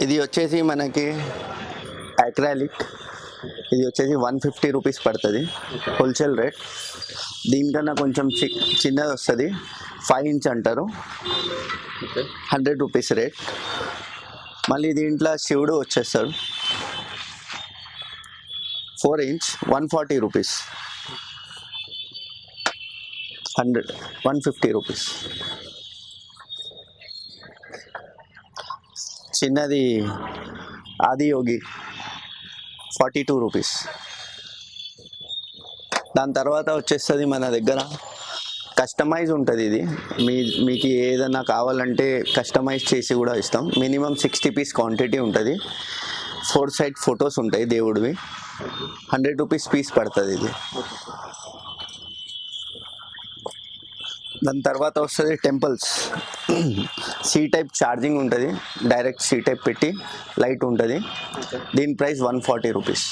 ఇది వచ్చేసి మనకి అక్రాలిక్, ఇది వచ్చేసి 150 రూపీస్ పడుతుంది హోల్సేల్ రేట్. దీనికన్నా కొంచెం చిన్నది వస్తుంది, 5 ఇంచ్ అంటారు, 100 రూపీస్ రేట్. మళ్ళీ దీంట్లో శివుడు వచ్చేస్తాడు 4 ఇంచ్, 140 రూపీస్, 150 రూపీస్. చిన్నది ఆదియోగి 42 రూపీస్. దాని తర్వాత వచ్చేస్తుంది మన దగ్గర కస్టమైజ్ ఉంటుంది. ఇది మీకు ఏదైనా కావాలంటే కస్టమైజ్ చేసి కూడా ఇస్తాం. మినిమం 60 పీస్ క్వాంటిటీ ఉంటుంది. 4 సైడ్ ఫొటోస్ ఉంటాయి దేవుడివి. 100 రూపీస్ పీస్ పడుతుంది ఇది. దాని తర్వాత వస్తుంది టెంపుల్స్. సి టైప్ ఛార్జింగ్ ఉంటుంది, డైరెక్ట్ సి టైప్ పెట్టి లైట్ ఉంటుంది. దీని ప్రైస్ 140 రూపీస్.